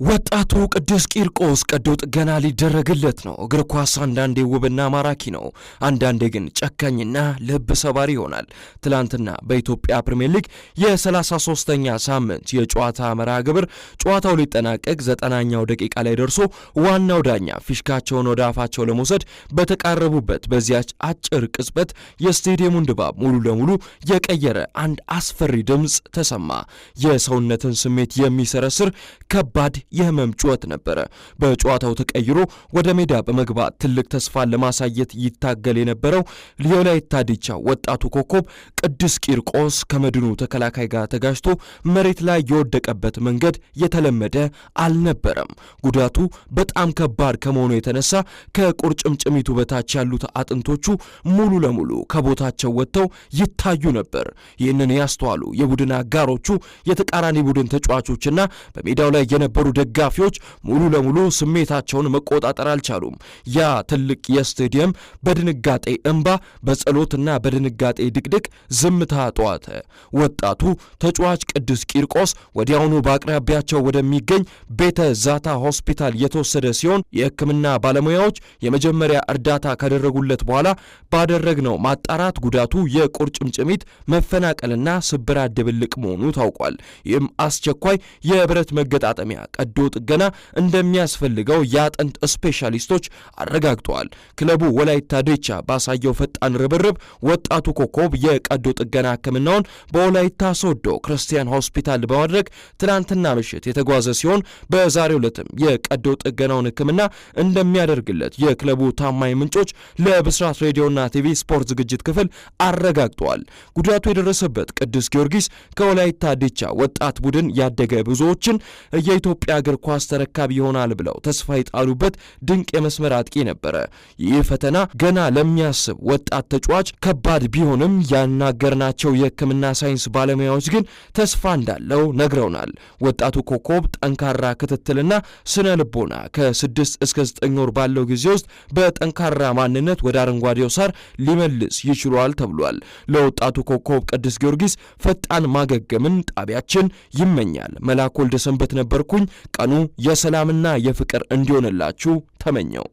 ወጣቱ ቅዱስ ቂርቆስ ቀዶ ጥገና ሊደረግለት ነው። እግር ኳስ አንዳንዴ ውብና ማራኪ ነው፣ አንዳንዴ ግን ጨካኝና ልብ ሰባሪ ይሆናል። ትላንትና በኢትዮጵያ ፕሪሚየር ሊግ የ33ኛ ሳምንት የጨዋታ መርሃ ግብር ጨዋታው ሊጠናቀቅ 90ኛው ደቂቃ ላይ ደርሶ ዋናው ዳኛ ፊሽካቸውን ወደ አፋቸው ለመውሰድ በተቃረቡበት በዚያች አጭር ቅጽበት የስቴዲየሙን ድባብ ሙሉ ለሙሉ የቀየረ አንድ አስፈሪ ድምፅ ተሰማ። የሰውነትን ስሜት የሚሰረስር ከባድ የህመም ጩኸት ነበረ። በጨዋታው ተቀይሮ ወደ ሜዳ በመግባት ትልቅ ተስፋን ለማሳየት ይታገል የነበረው የወላይታ ዲቻ ወጣቱ ኮከብ ቅዱስ ቂርቆስ ከመድኑ ተከላካይ ጋር ተጋጭቶ መሬት ላይ የወደቀበት መንገድ የተለመደ አልነበረም። ጉዳቱ በጣም ከባድ ከመሆኑ የተነሳ ከቁርጭምጭሚቱ በታች ያሉት አጥንቶቹ ሙሉ ለሙሉ ከቦታቸው ወጥተው ይታዩ ነበር። ይህንን ያስተዋሉ የቡድን አጋሮቹ የተቃራኒ ቡድን ተጫዋቾችና በሜዳው ላይ የነበሩ ደጋፊዎች ሙሉ ለሙሉ ስሜታቸውን መቆጣጠር አልቻሉም። ያ ትልቅ የስቴዲየም በድንጋጤ እንባ፣ በጸሎትና በድንጋጤ ድቅድቅ ዝምታ ጧተ። ወጣቱ ተጫዋች ቅዱስ ቂርቆስ ወዲያውኑ በአቅራቢያቸው ወደሚገኝ ቤተ ዛታ ሆስፒታል የተወሰደ ሲሆን የሕክምና ባለሙያዎች የመጀመሪያ እርዳታ ካደረጉለት በኋላ ባደረግነው ማጣራት ጉዳቱ የቁርጭምጭሚት መፈናቀልና ስብራት ድብልቅ መሆኑ ታውቋል። ይህም አስቸኳይ የብረት መገጣጠሚያ ቀዶ ጥገና እንደሚያስፈልገው የአጥንት ስፔሻሊስቶች አረጋግጠዋል። ክለቡ ወላይታ ዲቻ ባሳየው ፈጣን ርብርብ ወጣቱ ኮከብ የቀዶ ጥገና ሕክምናውን በወላይታ ሶዶ ክርስቲያን ሆስፒታል በማድረግ ትናንትና ምሽት የተጓዘ ሲሆን በዛሬው ዕለትም የቀዶ ጥገናውን ሕክምና እንደሚያደርግለት የክለቡ ታማኝ ምንጮች ለብስራት ሬዲዮና ቲቪ ስፖርት ዝግጅት ክፍል አረጋግጠዋል። ጉዳቱ የደረሰበት ቅዱስ ጊዮርጊስ ከወላይታ ዲቻ ወጣት ቡድን ያደገ ብዙዎችን የኢትዮጵያ እግር ኳስ ተረካቢ ይሆናል ብለው ተስፋ የጣሉበት ድንቅ የመስመር አጥቂ ነበረ። ይህ ፈተና ገና ለሚያስብ ወጣት ተጫዋች ከባድ ቢሆንም ያናገርናቸው የሕክምና ሳይንስ ባለሙያዎች ግን ተስፋ እንዳለው ነግረውናል። ወጣቱ ኮከብ ጠንካራ ክትትልና ስነ ልቦና ከ6 እስከ 9 ወር ባለው ጊዜ ውስጥ በጠንካራ ማንነት ወደ አረንጓዴው ሳር ሊመልስ ይችላል ተብሏል። ለወጣቱ ኮከብ ቅዱስ ጊዮርጊስ ፈጣን ማገገምን ጣቢያችን ይመኛል። መላኩ ወልደ ሰንበት ነበርኩኝ። ቀኑ የሰላምና የፍቅር እንዲሆንላችሁ ተመኘው።